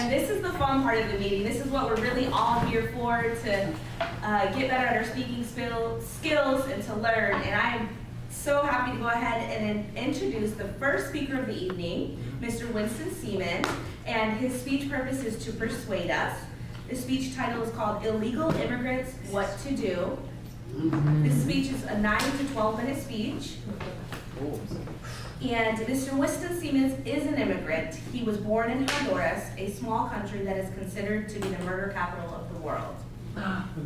And this is the fun part of the meeting. This is what we're really all here for, to get better at our speaking skills and to learn. And I am so happy to go ahead and introduce the first speaker of the evening, Mr. Winston Seaman, and his speech purpose is to persuade us. The speech title is called Illegal Immigrants, What to Do. This speech is a 9 to 12 minute speech. And Mr. Winston Seaman is an immigrant. He was born in Honduras, a small country that is considered to be the murder capital of the world.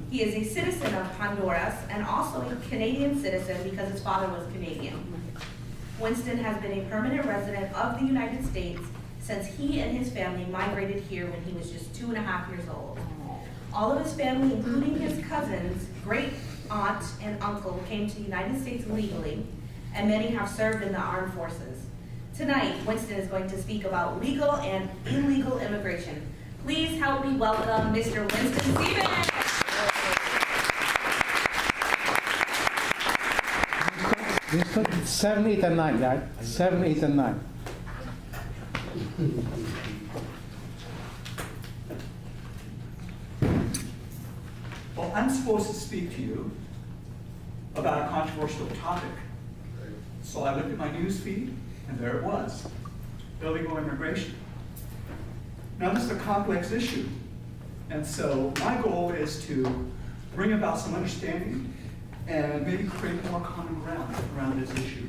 He is a citizen of Honduras and also a Canadian citizen because his father was Canadian. Winston has been a permanent resident of the United States since he and his family migrated here when he was just 2.5 years old. All of his family, including his cousins, great aunt, and uncle, came to the United States legally, and many have served in the armed forces. Tonight, Winston is going to speak about legal and illegal immigration. Please help me welcome Mr. Winston Seaman. This took 7, 8, and 9, right? 7, 8, and 9. Well, I'm supposed to speak to you about a controversial topic. So I looked at my news feed, and there it was, illegal immigration. Now, this is a complex issue, and so my goal is to bring about some understanding and maybe create more common ground around this issue.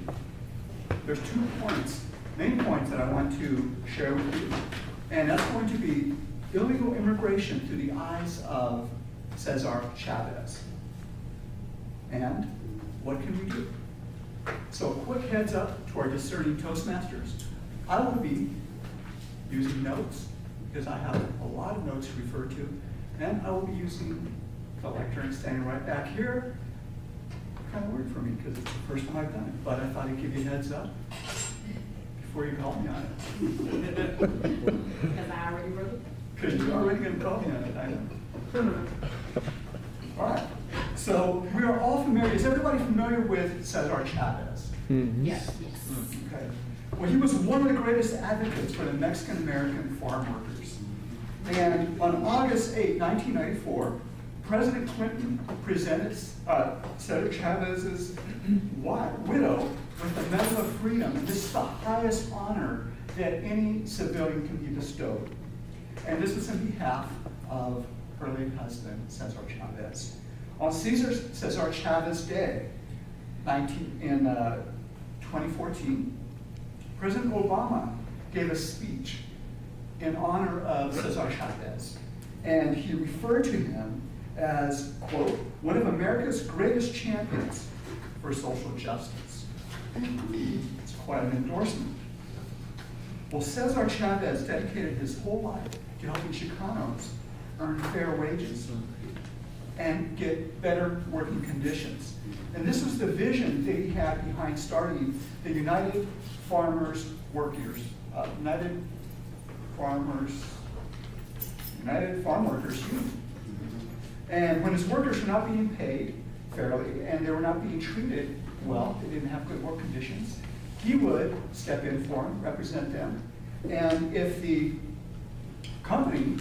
There's 2 points, main points that I want to share with you, and that's going to be illegal immigration through the eyes of Cesar Chavez. And what can we do? So a quick heads up to our discerning Toastmasters. I will be using notes because I have a lot of notes to refer to, and I will be using the lectern standing right back here. Kind of weird for me because it's the first time I've done it, but I thought I'd give you a heads up before you call me on it. Because I already wrote it. Because you're already going to call me on it, I know. All right. So we are all familiar. Is everybody familiar with Cesar Chavez? Mm-hmm. Yes. Okay. Well, he was one of the greatest advocates for the Mexican-American farm workers. And on August 8, 1994, President Clinton presented Cesar Chavez's widow with the Medal of Freedom. And this is the highest honor that any civilian can be bestowed. And this was in behalf of her late husband, Cesar Chavez. On Cesar Chavez Day, in 2014, President Obama gave a speech in honor of Cesar Chavez. And he referred to him as, quote, one of America's greatest champions for social justice. It's quite an endorsement. Well, Cesar Chavez dedicated his whole life to helping Chicanos earn fair wages and get better working conditions. And this was the vision that he had behind starting the United Farm Workers Union. And when his workers were not being paid fairly and they were not being treated well, they didn't have good work conditions, he would step in for them, represent them, and if the company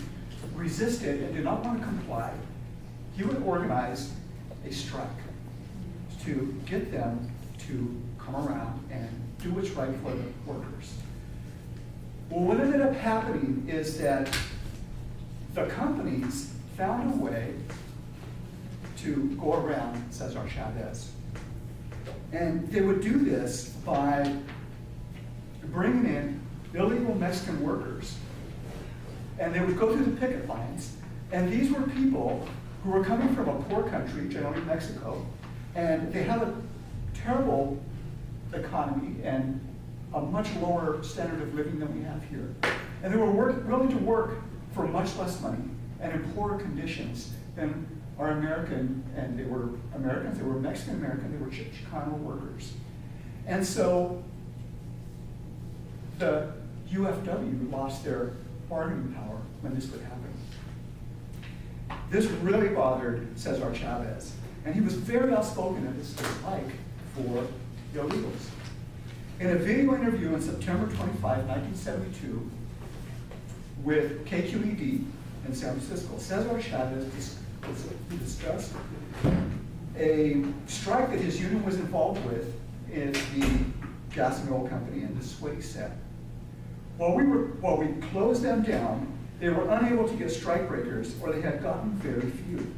resisted and did not want to comply, he would organize a strike to get them to come around and do what's right for the workers. Well, what ended up happening is that the companies found a way to go around Cesar Chavez. And they would do this by bringing in illegal Mexican workers. And they would go through the picket lines. And these were people who were coming from a poor country, generally Mexico, and they had a terrible economy and a much lower standard of living than we have here. And they were willing to work for much less money and in poorer conditions than our American, and they were Americans, they were Mexican-American, they were Chicano workers. And so the UFW lost their bargaining power when this would happen. This really bothered Cesar Chavez, and he was very outspoken in his dislike for the illegals. In a video interview on September 25, 1972, with KQED in San Francisco. Cesar Chavez discussed a strike that his union was involved with in the gas and oil company, and this is what he said. While we closed them down, they were unable to get strikebreakers, or they had gotten very few.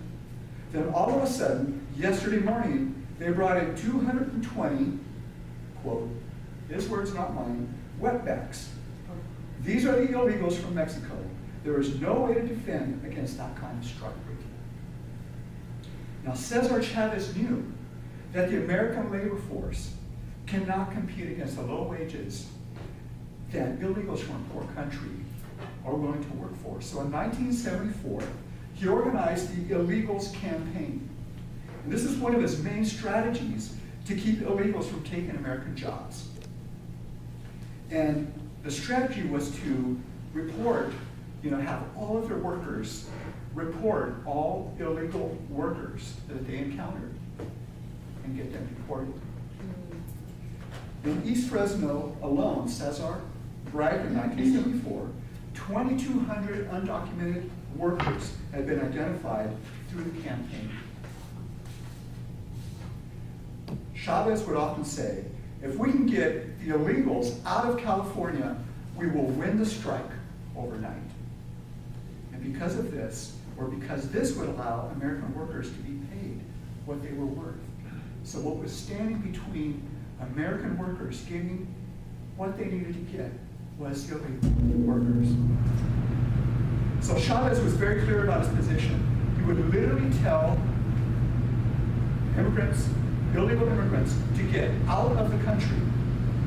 Then all of a sudden, yesterday morning, they brought in 220, quote, his words not mine, wetbacks. These are the illegals from Mexico. There is no way to defend against that kind of strikebreaking. Now, Cesar Chavez knew that the American labor force cannot compete against the low wages that illegals from a poor country are willing to work for. So in 1974, he organized the Illegals Campaign. And this is one of his main strategies to keep illegals from taking American jobs. And the strategy was to report, have all of their workers report all illegal workers that they encountered and get them deported. In East Fresno alone, Cesar bragged in 1974, 2,200 undocumented workers had been identified through the campaign. Chavez would often say, if we can get the illegals out of California, we will win the strike overnight. And because of this, or because this would allow American workers to be paid what they were worth. So what was standing between American workers getting what they needed to get was illegal workers. So Chavez was very clear about his position. He would literally tell immigrants, illegal immigrants, to get out of the country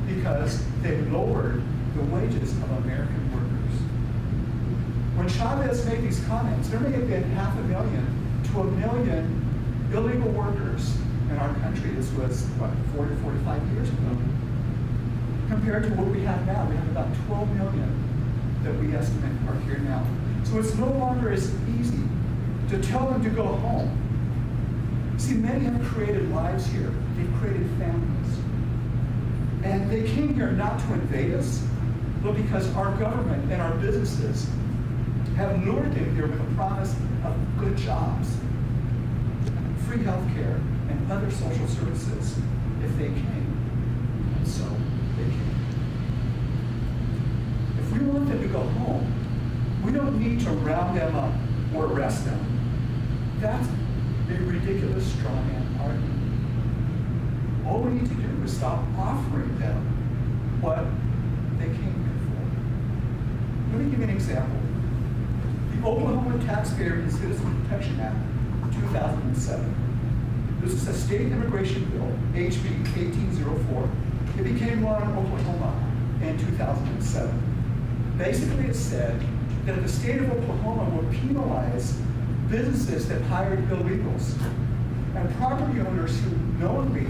because they lowered the wages of American workers. When Chavez made these comments, there may have been 500,000 to 1 million illegal workers in our country. This was, 40 to 45 years ago. Compared to what we have now, we have about 12 million that we estimate are here now. So it's no longer as easy to tell them to go home. See, many have created lives here. They've created families. And they came here not to invade us, but because our government and our businesses have lured them here with a promise of good jobs, free health care, and other social services if they came. And so they came. If we want them to go home, we don't need to round them up or arrest them. That's a ridiculous straw man argument. All we need to do is stop offering them what they came here for. Let me give you an example. The Oklahoma Taxpayer and Citizen Protection Act, 2007. This is a state immigration bill, HB 1804. It became law in Oklahoma in 2007. Basically, it said that the state of Oklahoma would penalize businesses that hired illegals and property owners who knowingly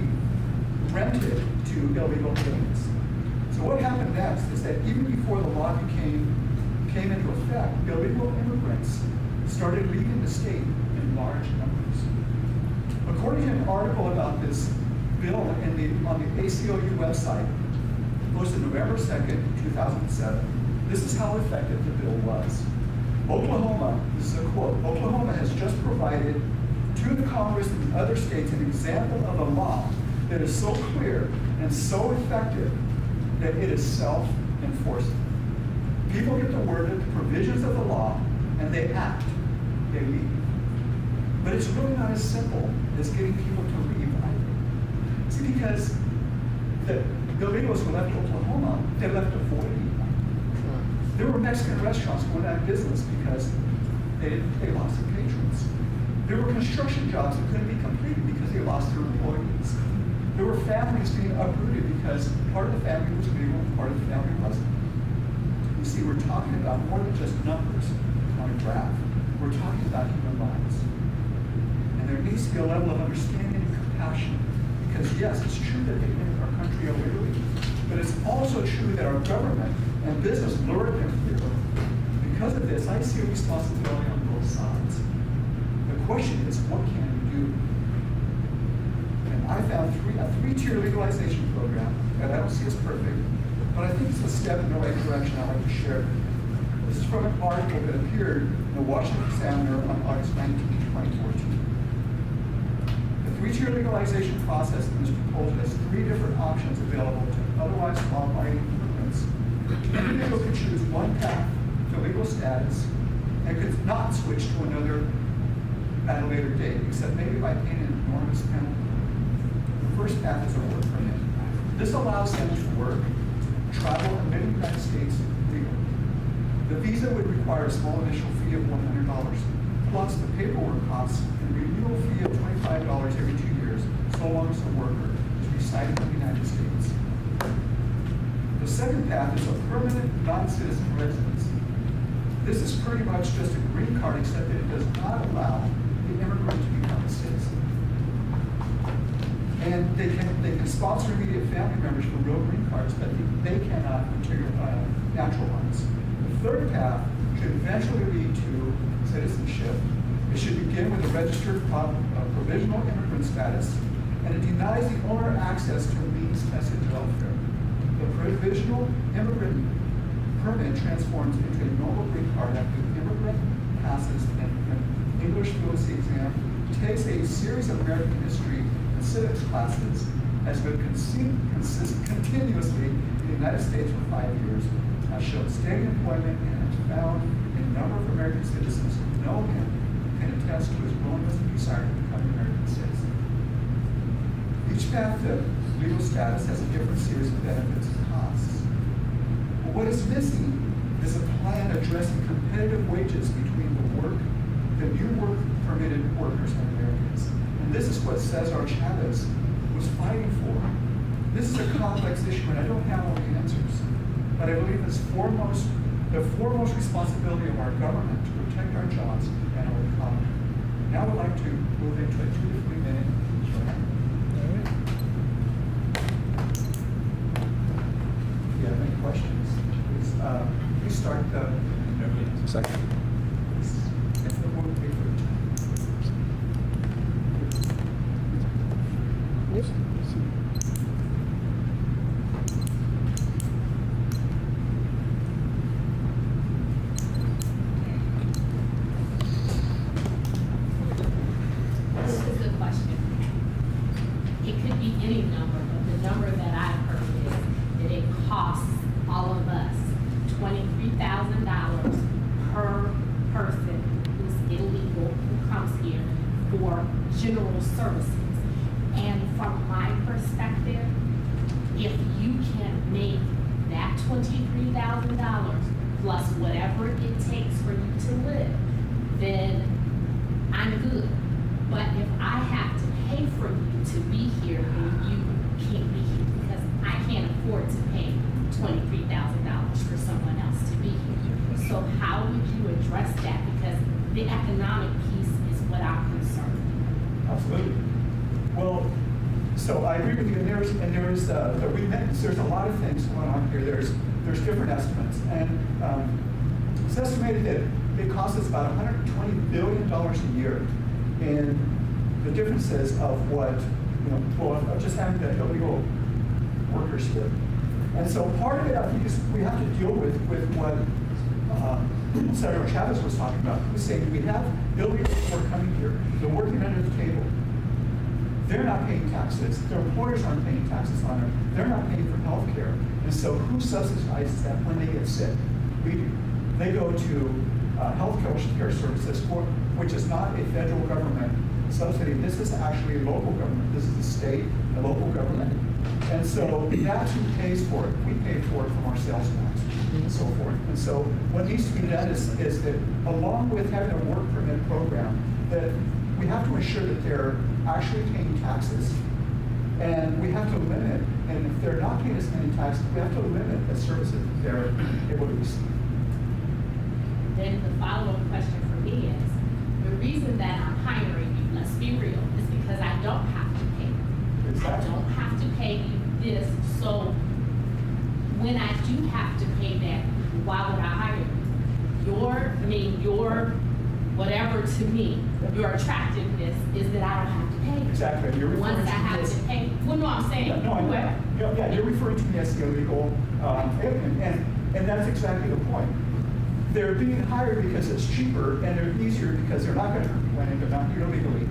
rented to illegal aliens. So what happened next is that even before the law came into effect, illegal immigrants started leaving the state in large numbers. According to an article about this bill on the ACLU website, posted November 2nd, 2007, this is how effective the bill was. Oklahoma, this is a quote, Oklahoma has just provided to the Congress and other states an example of a law that is so clear and so effective that it is self-enforcing. People get the word of the provisions of the law and they act, they leave. But it's really not as simple as getting people to leave either. See, because the illegals who left Oklahoma, they left avoiding. There were Mexican restaurants going out of business because they lost their patrons. There were construction jobs that couldn't be completed because they lost their employees. There were families being uprooted because part of the family was legal and part of the family wasn't. You see, we're talking about more than just numbers on a graph. We're talking about human lives. And there needs to be a level of understanding and compassion. Because yes, it's true that they entered our country illegally, but it's also true that our government and business lured them here. Because of this, I see a responsibility on both sides. The question is, what can we do? And I found a three-tier legalization program that I don't see as perfect, but I think it's a step in the right direction I'd like to share. The This is from an article that appeared in the Washington Examiner on August 19, 2014. The three-tier legalization process in this proposal has three different options available to otherwise qualifying immigrants. An individual could choose one path to legal status and could not switch to another at a later date, except maybe by paying an enormous penalty. The first path is a work permit. This allows them to work, travel, and live in the United States legally. The visa would require a small initial fee of $100, plus the paperwork costs and renewal fee of $25 every 2 years, so long as the worker is residing in the United States. The second path is a permanent non-citizen residence. This is pretty much just a green card, except that it does not allow the immigrant to become a citizen. And they can sponsor immediate family members for real green cards, but they cannot natural ones. The third path should eventually lead to citizenship. It should begin with a registered provisional immigrant status, and it denies the owner access to means-tested welfare. The provisional immigrant permit transforms into a normal green card after the immigrant passes an English fluency exam, takes a series of American history and civics classes, has been continuously in the United States for 5 years, has shown steady employment, and has found a number of American citizens who know him and attest to his willingness and desire to become an American citizen. Each path to legal status has a different series of benefits and costs. But what is missing is a plan addressing competitive wages between the new work permitted workers and Americans. And this is what Cesar Chavez was fighting for. This is a complex issue, and I don't have all the answers. But I believe it's the foremost responsibility of our government to protect our jobs and our economy. Now I'd like to move into a 2 to 3 minute Q&A. If you have any questions, please start the Second. Yes. This is a question. It could be any number, but the number that I've heard is that it costs all of us $23,000 per person who's illegal, who comes here for general services. And from my perspective, if you can make that $23,000 plus whatever it takes for you to live, then I'm good. But if I have to pay for you to be here and you can't be here because I can't afford to pay $23,000 for someone else to be here. So how would you address that? Because the economic piece is what I'm concerned with. Absolutely. Well, so I agree with you, and there's the remittance. There's a lot of things going on here. There's different estimates, and it's estimated that it costs us about $120 billion a year in the differences of what of just having the illegal workers here. And so part of it, I think, is we have to deal with what Senator Chavez was talking about. He was saying we have illegal work coming here. They're working under the table. They're not paying taxes. Their employers aren't paying taxes on them. They're not paying for health care. And so who subsidizes that when they get sick? We do. They go to health care services, which is not a federal government subsidy. This is actually a local government. This is the state, the local government. And so that's who pays for it. We pay for it from our sales tax and so forth. And so what needs to be done is that along with having a work permit program, that we have to ensure that they're actually paying taxes, and we have to limit, and if they're not paying as many taxes, we have to limit the services that they're able to receive. Then the follow-up question for me is, the reason that I'm hiring you, let's be real, is because I don't have to pay you. Exactly. I don't have to pay you this, so when I do have to pay that, why would I hire you? Your whatever to me, your attractiveness is that I don't have to pay you. Exactly. You're referring Once I to me have as, to pay, well, no, I'm saying, yeah, no, I know. whoever. Yeah, you're referring to me as the illegal alien, and that's exactly the point. They're being hired because it's cheaper and they're easier because they're not going to complain, they're not here illegally.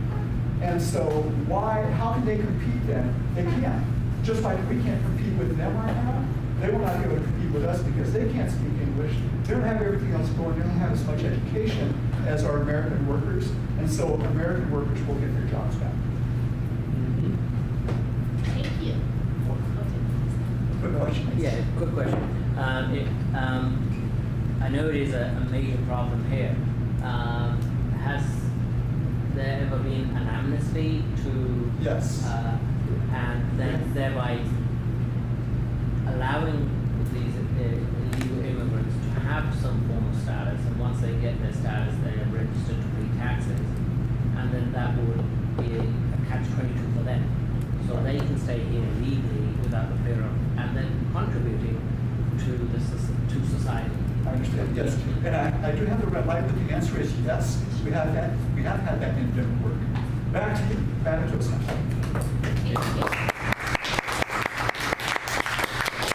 And so how can they compete then? They can't. Just like we can't compete with them right now, they will not be able to compete with us because they can't speak English. They don't have everything else going. They don't have as much education as our American workers. And so American workers will get their jobs back. Thank you. Good question. Yeah, quick question. I know it is a major problem here. Has there ever been an amnesty to? Yes. And then thereby allowing these illegal immigrants to have some form of status, and once they get their status, they are registered to pay taxes, and then that would be a catch-22 for them. So they can stay here legally without the fear of, and then contributing to society. I understand, yes. And I do have the red light, but the answer is yes. We have had that in different work. Back to you, Madam Joseph. Thank you.